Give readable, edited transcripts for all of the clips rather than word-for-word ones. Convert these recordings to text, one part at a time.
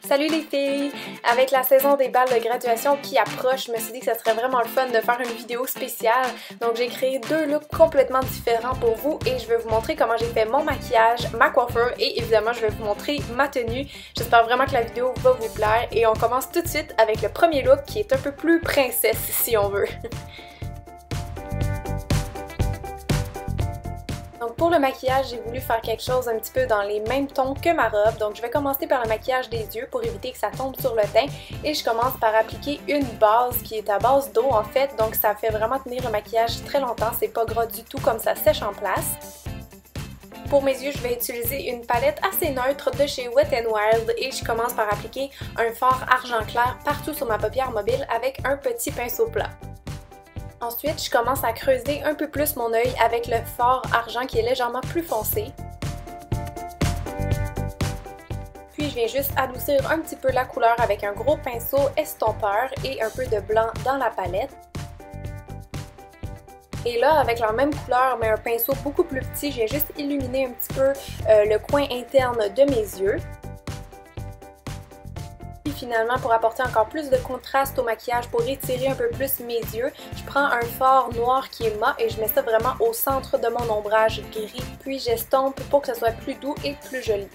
Salut les filles! Avec la saison des balles de graduation qui approche, je me suis dit que ça serait vraiment le fun de faire une vidéo spéciale. Donc j'ai créé deux looks complètement différents pour vous et je vais vous montrer comment j'ai fait mon maquillage, ma coiffure et évidemment je vais vous montrer ma tenue. J'espère vraiment que la vidéo va vous plaire et on commence tout de suite avec le premier look qui est un peu plus princesse si on veut. Donc pour le maquillage, j'ai voulu faire quelque chose un petit peu dans les mêmes tons que ma robe. Donc je vais commencer par le maquillage des yeux pour éviter que ça tombe sur le teint. Et je commence par appliquer une base qui est à base d'eau en fait. Donc ça fait vraiment tenir le maquillage très longtemps. C'est pas gras du tout comme ça sèche en place. Pour mes yeux, je vais utiliser une palette assez neutre de chez Wet n Wild et je commence par appliquer un fard argent clair partout sur ma paupière mobile avec un petit pinceau plat. Ensuite, je commence à creuser un peu plus mon œil avec le fard argent qui est légèrement plus foncé. Puis je viens juste adoucir un petit peu la couleur avec un gros pinceau estompeur et un peu de blanc dans la palette. Et là, avec la même couleur mais un pinceau beaucoup plus petit, je viens juste illuminer un petit peu le coin interne de mes yeux. Finalement, pour apporter encore plus de contraste au maquillage, pour étirer un peu plus mes yeux, je prends un fard noir qui est mat et je mets ça vraiment au centre de mon ombrage gris. Puis j'estompe pour que ce soit plus doux et plus joli.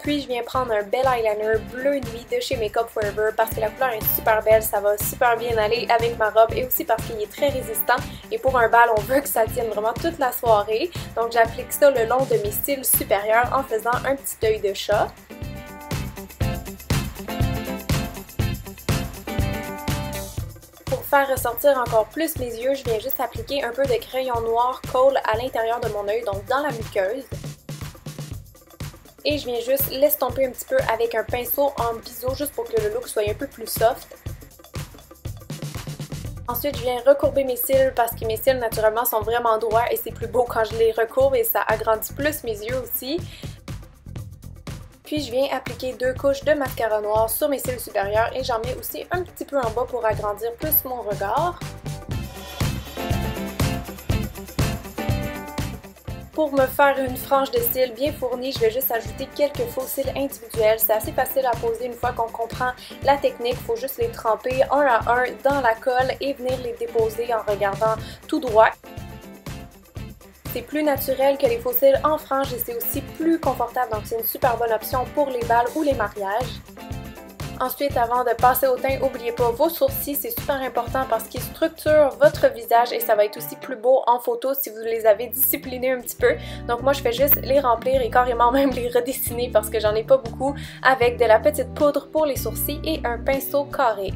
Puis je viens prendre un bel eyeliner bleu nuit de chez Makeup Forever parce que la couleur est super belle, ça va super bien aller avec ma robe et aussi parce qu'il est très résistant et pour un bal on veut que ça tienne vraiment toute la soirée. Donc j'applique ça le long de mes cils supérieurs en faisant un petit œil de chat. Pour faire ressortir encore plus mes yeux, je viens juste appliquer un peu de crayon noir Kohl à l'intérieur de mon œil, donc dans la muqueuse. Et je viens juste l'estomper un petit peu avec un pinceau en biseau juste pour que le look soit un peu plus soft. Ensuite, je viens recourber mes cils parce que mes cils naturellement sont vraiment droits et c'est plus beau quand je les recourbe et ça agrandit plus mes yeux aussi. Puis je viens appliquer deux couches de mascara noir sur mes cils supérieurs et j'en mets aussi un petit peu en bas pour agrandir plus mon regard. Pour me faire une frange de cils bien fournie, je vais juste ajouter quelques faux cils individuels. C'est assez facile à poser une fois qu'on comprend la technique. Il faut juste les tremper un à un dans la colle et venir les déposer en regardant tout droit. C'est plus naturel que les faux cils en frange et c'est aussi plus confortable, donc c'est une super bonne option pour les bals ou les mariages. Ensuite, avant de passer au teint, n'oubliez pas vos sourcils, c'est super important parce qu'ils structurent votre visage et ça va être aussi plus beau en photo si vous les avez disciplinés un petit peu. Donc moi, je fais juste les remplir et carrément même les redessiner parce que j'en ai pas beaucoup avec de la petite poudre pour les sourcils et un pinceau carré.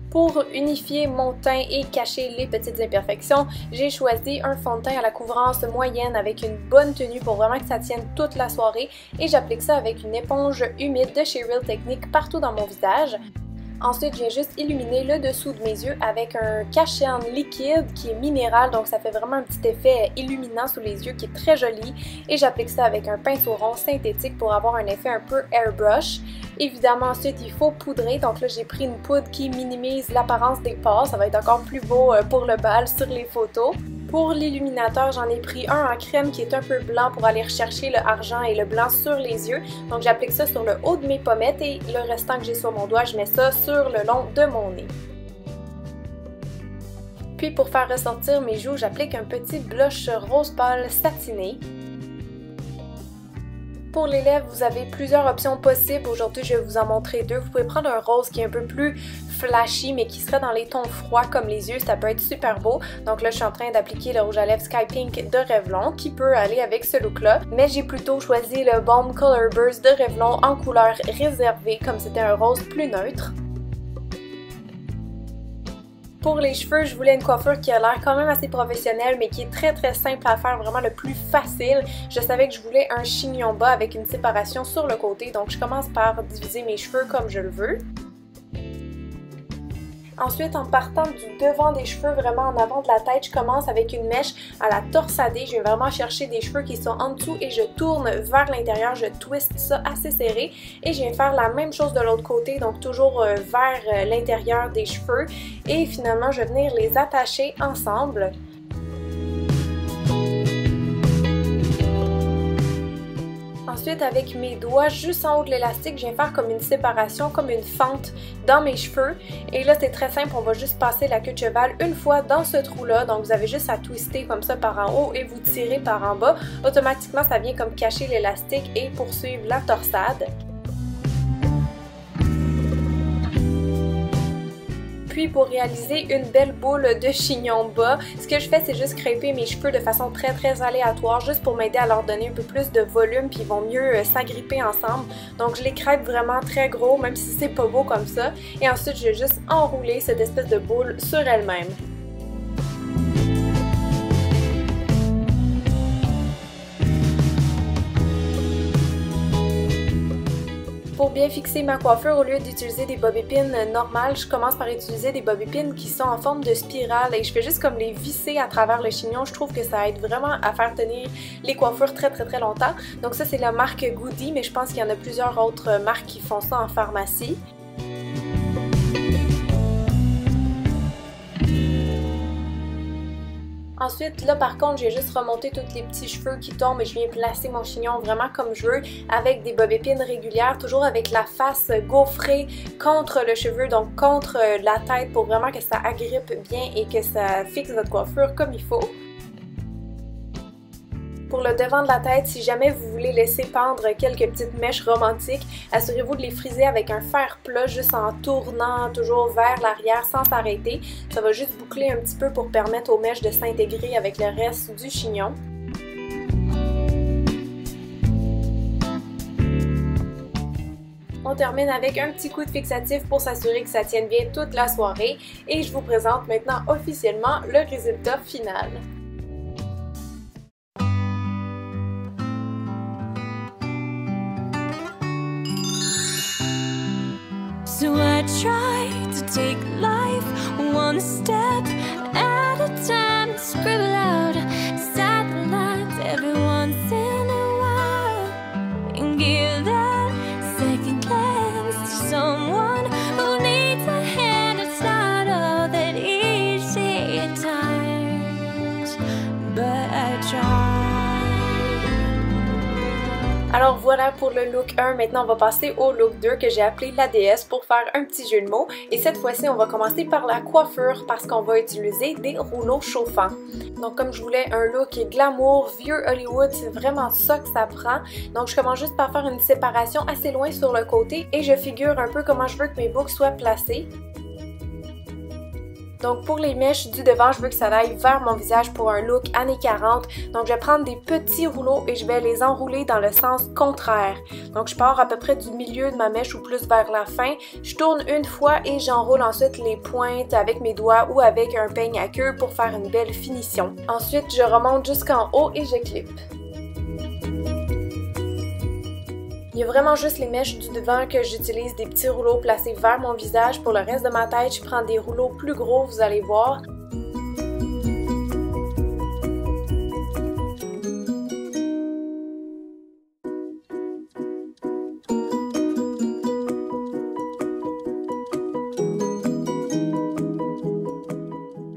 Pour unifier mon teint et cacher les petites imperfections, j'ai choisi un fond de teint à la couvrance moyenne avec une bonne tenue pour vraiment que ça tienne toute la soirée et j'applique ça avec une éponge humide de chez Real Technique partout dans mon visage. Ensuite, je viens juste illuminer le dessous de mes yeux avec un cache-cerne liquide qui est minéral, donc ça fait vraiment un petit effet illuminant sous les yeux qui est très joli. Et j'applique ça avec un pinceau rond synthétique pour avoir un effet un peu airbrush. Évidemment, ensuite, il faut poudrer, donc là j'ai pris une poudre qui minimise l'apparence des pores, ça va être encore plus beau pour le bal sur les photos. Pour l'illuminateur, j'en ai pris un en crème qui est un peu blanc pour aller rechercher le argent et le blanc sur les yeux. Donc j'applique ça sur le haut de mes pommettes et le restant que j'ai sur mon doigt, je mets ça sur le long de mon nez. Puis pour faire ressortir mes joues, j'applique un petit blush rose pâle satiné. Pour les lèvres, vous avez plusieurs options possibles. Aujourd'hui, je vais vous en montrer deux. Vous pouvez prendre un rose qui est un peu plus flashy, mais qui serait dans les tons froids comme les yeux. Ça peut être super beau. Donc là, je suis en train d'appliquer le rouge à lèvres Sky Pink de Revlon, qui peut aller avec ce look-là. Mais j'ai plutôt choisi le Balm Color Burst de Revlon en couleur réservée, comme c'était un rose plus neutre. Pour les cheveux, je voulais une coiffure qui a l'air quand même assez professionnelle, mais qui est très simple à faire, vraiment le plus facile. Je savais que je voulais un chignon bas avec une séparation sur le côté, donc je commence par diviser mes cheveux comme je le veux. Ensuite, en partant du devant des cheveux, vraiment en avant de la tête, je commence avec une mèche à la torsadée. Je vais vraiment chercher des cheveux qui sont en dessous et je tourne vers l'intérieur, je twiste ça assez serré. Et je viens faire la même chose de l'autre côté, donc toujours vers l'intérieur des cheveux. Et finalement, je vais venir les attacher ensemble. Ensuite, avec mes doigts, juste en haut de l'élastique, je viens faire comme une séparation, comme une fente dans mes cheveux. Et là, c'est très simple, on va juste passer la queue de cheval une fois dans ce trou-là. Donc, vous avez juste à twister comme ça par en haut et vous tirez par en bas. Automatiquement, ça vient comme cacher l'élastique et poursuivre la torsade. Puis pour réaliser une belle boule de chignon bas, ce que je fais, c'est juste crêper mes cheveux de façon très aléatoire, juste pour m'aider à leur donner un peu plus de volume, puis ils vont mieux s'agripper ensemble. Donc je les crêpe vraiment très gros, même si c'est pas beau comme ça. Et ensuite, je vais juste enrouler cette espèce de boule sur elle-même. Pour bien fixer ma coiffure, au lieu d'utiliser des bobépines normales, je commence par utiliser des bobépines qui sont en forme de spirale et je fais juste comme les visser à travers le chignon. Je trouve que ça aide vraiment à faire tenir les coiffures très longtemps. Donc ça, c'est la marque Goody, mais je pense qu'il y en a plusieurs autres marques qui font ça en pharmacie. Ensuite, là par contre, j'ai juste remonté tous les petits cheveux qui tombent et je viens placer mon chignon vraiment comme je veux avec des bobépines régulières, toujours avec la face gaufrée contre le cheveu, donc contre la tête pour vraiment que ça agrippe bien et que ça fixe votre coiffure comme il faut. Pour le devant de la tête, si jamais vous voulez laisser pendre quelques petites mèches romantiques, assurez-vous de les friser avec un fer plat juste en tournant toujours vers l'arrière sans s'arrêter. Ça va juste boucler un petit peu pour permettre aux mèches de s'intégrer avec le reste du chignon. On termine avec un petit coup de fixatif pour s'assurer que ça tienne bien toute la soirée et je vous présente maintenant officiellement le résultat final. So I try to take life one step at a time, scribble out sad lines every once in a while, and give that second glance to someone who needs a hand. It's not all that easy at times, but I try. Alors voilà pour le look 1, maintenant on va passer au look 2 que j'ai appelé la déesse pour faire un petit jeu de mots. Et cette fois-ci, on va commencer par la coiffure parce qu'on va utiliser des rouleaux chauffants. Donc comme je voulais un look glamour, vieux Hollywood, c'est vraiment ça que ça prend. Donc je commence juste par faire une séparation assez loin sur le côté et je figure un peu comment je veux que mes boucles soient placées. Donc pour les mèches du devant, je veux que ça aille vers mon visage pour un look années 40. Donc je vais prendre des petits rouleaux et je vais les enrouler dans le sens contraire. Donc je pars à peu près du milieu de ma mèche ou plus vers la fin. Je tourne une fois et j'enroule ensuite les pointes avec mes doigts ou avec un peigne à queue pour faire une belle finition. Ensuite, je remonte jusqu'en haut et je clip. Il y a vraiment juste les mèches du devant que j'utilise des petits rouleaux placés vers mon visage. Pour le reste de ma tête, je prends des rouleaux plus gros, vous allez voir.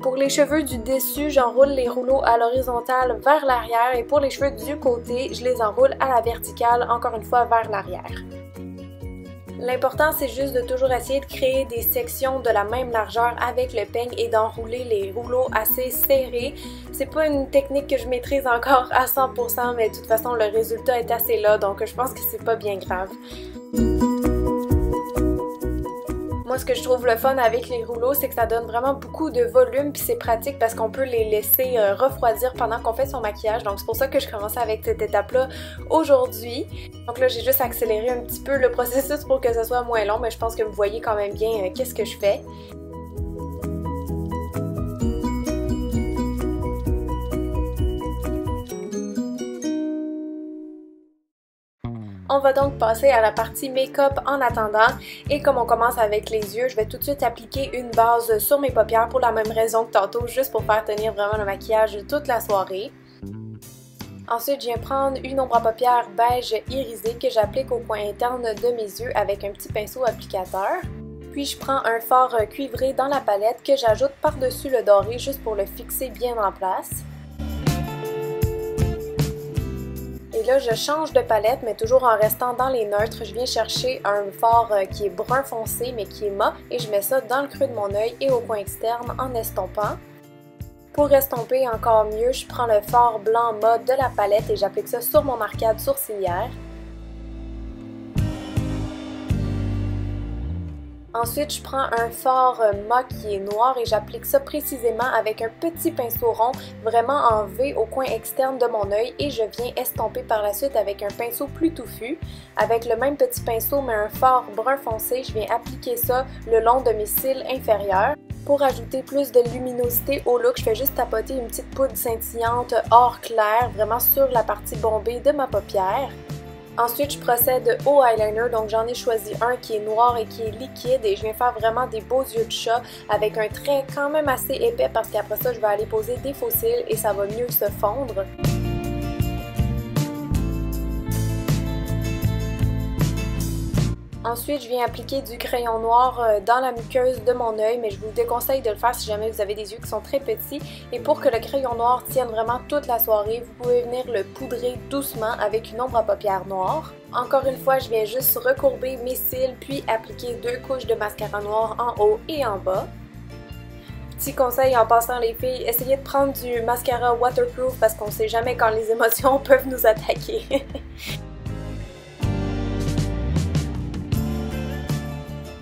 Pour les cheveux du dessus, j'enroule les rouleaux à l'horizontale vers l'arrière et pour les cheveux du côté, je les enroule à la verticale, encore une fois vers l'arrière. L'important, c'est juste de toujours essayer de créer des sections de la même largeur avec le peigne et d'enrouler les rouleaux assez serrés. C'est pas une technique que je maîtrise encore à 100%, mais de toute façon, le résultat est assez là, donc je pense que c'est pas bien grave. Moi, ce que je trouve le fun avec les rouleaux, c'est que ça donne vraiment beaucoup de volume puis c'est pratique parce qu'on peut les laisser refroidir pendant qu'on fait son maquillage. Donc c'est pour ça que je commence avec cette étape-là aujourd'hui. Donc là, j'ai juste accéléré un petit peu le processus pour que ce soit moins long, mais je pense que vous voyez quand même bien qu'est-ce que je fais. On va donc passer à la partie make-up en attendant et comme on commence avec les yeux, je vais tout de suite appliquer une base sur mes paupières pour la même raison que tantôt, juste pour faire tenir vraiment le maquillage toute la soirée. Ensuite, je viens prendre une ombre à paupières beige irisée que j'applique au coin interne de mes yeux avec un petit pinceau applicateur. Puis je prends un fard cuivré dans la palette que j'ajoute par-dessus le doré juste pour le fixer bien en place. Et côté-là, je change de palette, mais toujours en restant dans les neutres. Je viens chercher un fard qui est brun foncé, mais qui est mat, et je mets ça dans le creux de mon œil et au coin externe en estompant. Pour estomper encore mieux, je prends le fard blanc mat de la palette et j'applique ça sur mon arcade sourcilière. Ensuite, je prends un fard mat qui est noir et j'applique ça précisément avec un petit pinceau rond, vraiment en V au coin externe de mon œil, et je viens estomper par la suite avec un pinceau plus touffu. Avec le même petit pinceau mais un fard brun foncé, je viens appliquer ça le long de mes cils inférieurs. Pour ajouter plus de luminosité au look, je fais juste tapoter une petite poudre scintillante or clair, vraiment sur la partie bombée de ma paupière. Ensuite, je procède au eyeliner, donc j'en ai choisi un qui est noir et qui est liquide et je viens faire vraiment des beaux yeux de chat avec un trait quand même assez épais parce qu'après ça, je vais aller poser des faux cils et ça va mieux se fondre. Ensuite, je viens appliquer du crayon noir dans la muqueuse de mon œil, mais je vous déconseille de le faire si jamais vous avez des yeux qui sont très petits. Et pour que le crayon noir tienne vraiment toute la soirée, vous pouvez venir le poudrer doucement avec une ombre à paupières noire. Encore une fois, je viens juste recourber mes cils, puis appliquer 2 couches de mascara noir en haut et en bas. Petit conseil en passant les filles, essayez de prendre du mascara waterproof parce qu'on ne sait jamais quand les émotions peuvent nous attaquer.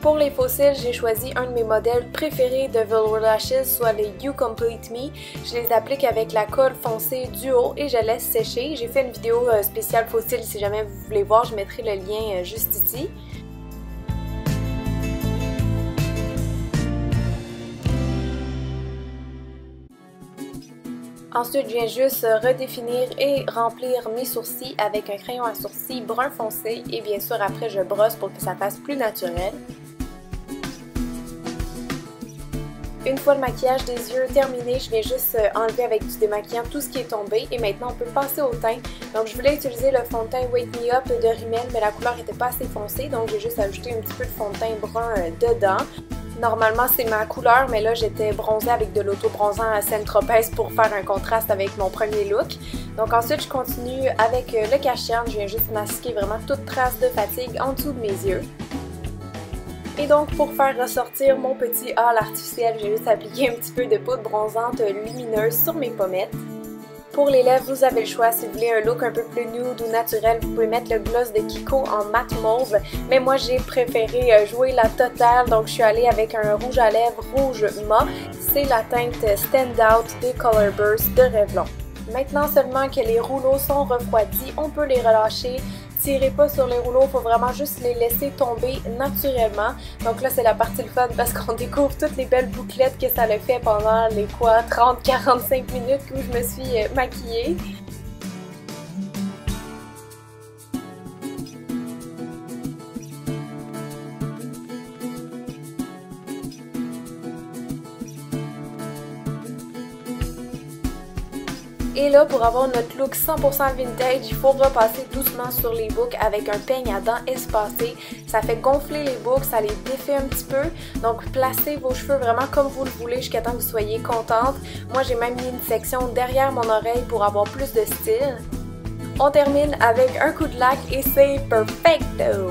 Pour les faux cils, j'ai choisi un de mes modèles préférés de Velour Lashes, soit les You Complete Me. Je les applique avec la colle foncée Duo et je laisse sécher. J'ai fait une vidéo spéciale faux cils, si jamais vous voulez voir, je mettrai le lien juste ici. Ensuite, je viens juste redéfinir et remplir mes sourcils avec un crayon à sourcils brun foncé et bien sûr après je brosse pour que ça fasse plus naturel. Une fois le maquillage des yeux terminé, je viens juste enlever avec du démaquillant tout ce qui est tombé et maintenant on peut passer au teint. Donc je voulais utiliser le fond de teint Wake Me Up de Rimmel mais la couleur n'était pas assez foncée donc j'ai juste ajouté un petit peu de fond de teint brun dedans. Normalement c'est ma couleur mais là j'étais bronzée avec de l'auto-bronzant à Saint-Tropez pour faire un contraste avec mon premier look. Donc ensuite je continue avec le cache-cerne, je viens juste masquer vraiment toute trace de fatigue en dessous de mes yeux. Et donc pour faire ressortir mon petit hâle artificiel, j'ai juste appliqué un petit peu de poudre bronzante lumineuse sur mes pommettes. Pour les lèvres, vous avez le choix. Si vous voulez un look un peu plus nude ou naturel, vous pouvez mettre le gloss de Kiko en matte mauve. Mais moi, j'ai préféré jouer la totale, donc je suis allée avec un rouge à lèvres rouge mat. C'est la teinte Stand Out des Color Burst de Revlon. Maintenant seulement que les rouleaux sont refroidis, on peut les relâcher. Tirez pas sur les rouleaux, il faut vraiment juste les laisser tomber naturellement. Donc là, c'est la partie le fun parce qu'on découvre toutes les belles bouclettes que ça le fait pendant les 30-45 minutes où je me suis maquillée. Et là, pour avoir notre look 100% vintage, il faut repasser doucement sur les boucles avec un peigne à dents espacé. Ça fait gonfler les boucles, ça les défait un petit peu. Donc, placez vos cheveux vraiment comme vous le voulez jusqu'à temps que vous soyez contente. Moi, j'ai même mis une section derrière mon oreille pour avoir plus de style. On termine avec un coup de lac et c'est perfecto!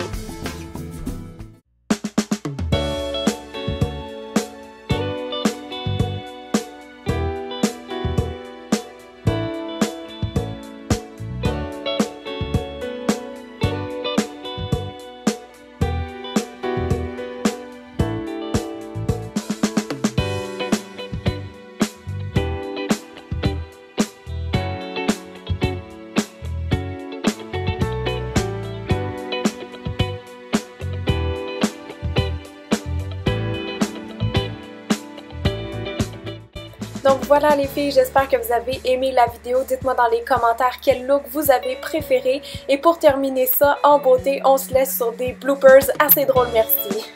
Donc voilà les filles, j'espère que vous avez aimé la vidéo. Dites-moi dans les commentaires quel look vous avez préféré. Et pour terminer ça en beauté, on se laisse sur des bloopers assez drôles, merci.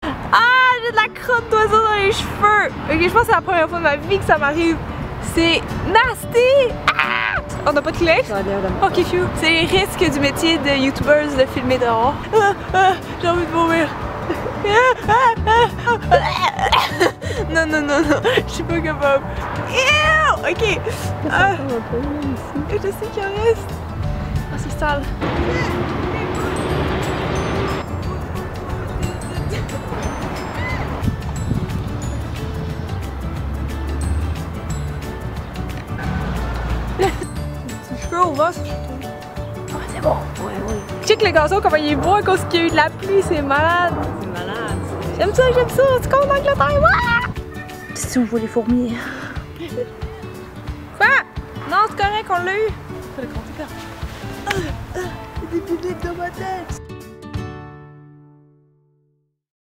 Ah, j'ai de la crotte d'oiseau dans les cheveux. Ok, je pense que c'est la première fois de ma vie que ça m'arrive. C'est nasty! Ah! On n'a pas de clé? Ok, phew. C'est les risques du métier de youtubers de filmer dehors. J'ai envie de vomir. Non, non, non, non, je suis pas capable. Ew! ok. Ah. Je sais qu'il en reste. Ah, c'est sale. Je peux au vent, ça, je trouve. Ah, c'est bon. Ouais. Check le gazon, comment il est beau à cause qu'il y a eu de la pluie, c'est malade. C'est malade. J'aime ça, tu comptes en Angleterre? Si on voit les fourmis. Quoi? Non, c'est correct, on l'a eu. Faut le compter là. Des boulettes dans ma tête.